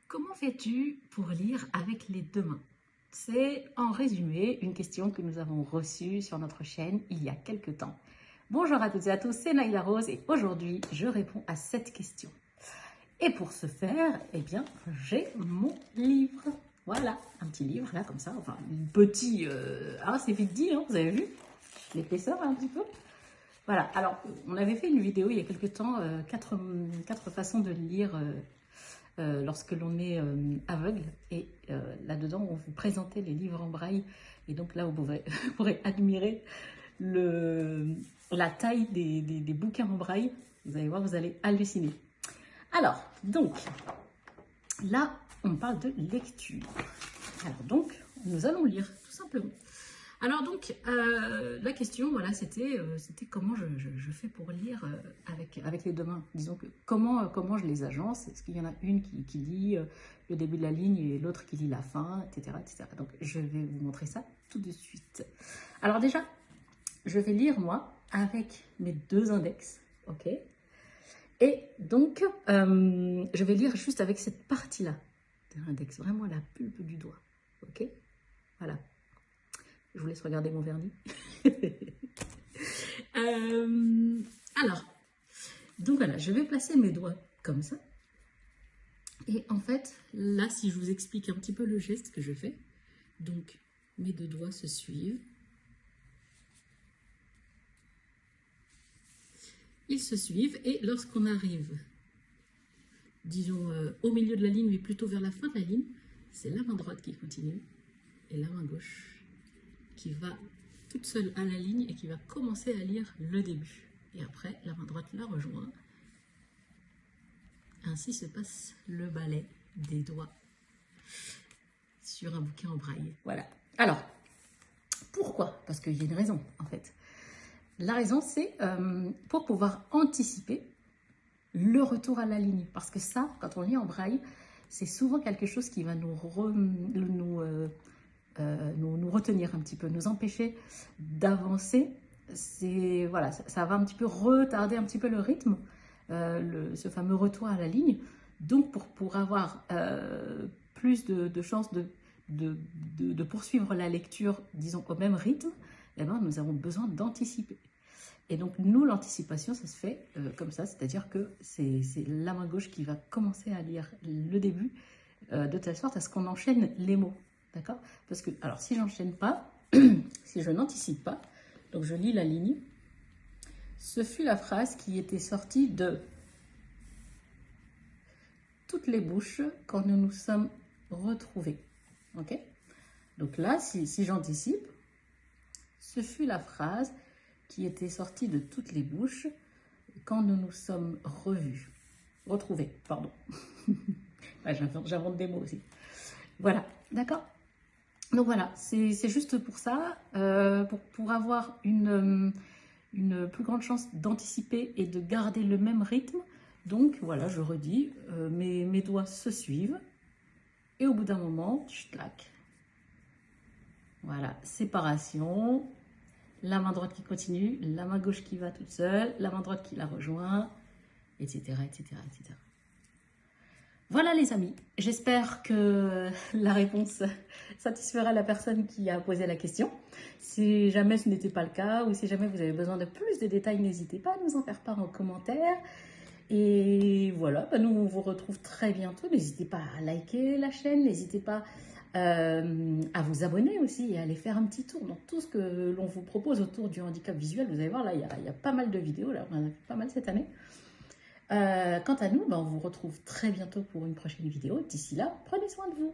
Comment fais-tu pour lire avec les deux mains? C'est en résumé une question que nous avons reçue sur notre chaîne il y a quelques temps. Bonjour à toutes et à tous, c'est Naïla Rose et aujourd'hui je réponds à cette question. Et pour ce faire, eh bien, j'ai mon livre. Voilà, un petit livre là comme ça, enfin un petit, c'est vite dit, hein, vous avez vu l'épaisseur un petit peu. Voilà, alors on avait fait une vidéo il y a quelques temps, quatre façons de lire lorsque l'on est aveugle, et là-dedans on vous présentait les livres en braille, et donc là vous pourrez admirer la taille des bouquins en braille. Vous allez voir, vous allez halluciner. Alors, donc, là on parle de lecture. Alors donc, nous allons lire, tout simplement. Alors donc, la question, voilà, c'était comment je fais pour lire avec les deux mains. Disons que comment je les agence. Est-ce qu'il y en a une qui lit le début de la ligne et l'autre qui lit la fin, etc., etc. Donc, je vais vous montrer ça tout de suite. Alors déjà, je vais lire, moi, avec mes deux index, ok? Et donc, je vais lire juste avec cette partie-là de l'index, vraiment la pulpe du doigt, ok? Voilà. Je vous laisse regarder mon vernis. Alors, donc voilà, je vais placer mes doigts comme ça. Et en fait, là, si je vous explique un petit peu le geste que je fais, donc mes deux doigts se suivent. Ils se suivent et lorsqu'on arrive, disons, au milieu de la ligne, mais plutôt vers la fin de la ligne, c'est la main droite qui continue et la main gauche qui va toute seule à la ligne et qui va commencer à lire le début. Et après, la main droite la rejoint. Ainsi se passe le ballet des doigts sur un bouquin en braille. Voilà. Alors, pourquoi? Parce qu'il y a une raison, en fait. La raison, c'est pour pouvoir anticiper le retour à la ligne. Parce que ça, quand on lit en braille, c'est souvent quelque chose qui va nous retenir un petit peu, nous empêcher d'avancer. Voilà, ça va un petit peu retarder un petit peu le rythme, ce fameux retour à la ligne. Donc pour avoir plus de chances de poursuivre la lecture, disons, au même rythme, eh ben, nous avons besoin d'anticiper. Et donc nous, l'anticipation, ça se fait comme ça, c'est-à-dire que c'est la main gauche qui va commencer à lire le début, de telle sorte à ce qu'on enchaîne les mots. D'accord? Parce que, alors, si j'enchaîne pas, si je n'anticipe pas, donc je lis la ligne, ce fut la phrase qui était sortie de toutes les bouches quand nous nous sommes retrouvés. Ok? Donc là, si j'anticipe, ce fut la phrase qui était sortie de toutes les bouches quand nous nous sommes retrouvés, pardon. Ouais, j'invente des mots aussi. Voilà, d'accord? Donc voilà, c'est juste pour ça, pour avoir une plus grande chance d'anticiper et de garder le même rythme. Donc voilà, je redis, mes doigts se suivent et au bout d'un moment, clac. Voilà, séparation, la main droite qui continue, la main gauche qui va toute seule, la main droite qui la rejoint, etc., etc., etc. Voilà les amis, j'espère que la réponse satisfera la personne qui a posé la question. Si jamais ce n'était pas le cas ou si jamais vous avez besoin de plus de détails, n'hésitez pas à nous en faire part en commentaire. Et voilà, nous on vous retrouve très bientôt. N'hésitez pas à liker la chaîne, n'hésitez pas à vous abonner aussi et à aller faire un petit tour dans tout ce que l'on vous propose autour du handicap visuel. Vous allez voir, là, il y a pas mal de vidéos, là, on en a fait pas mal cette année. Quant à nous, on vous retrouve très bientôt pour une prochaine vidéo. D'ici là, prenez soin de vous.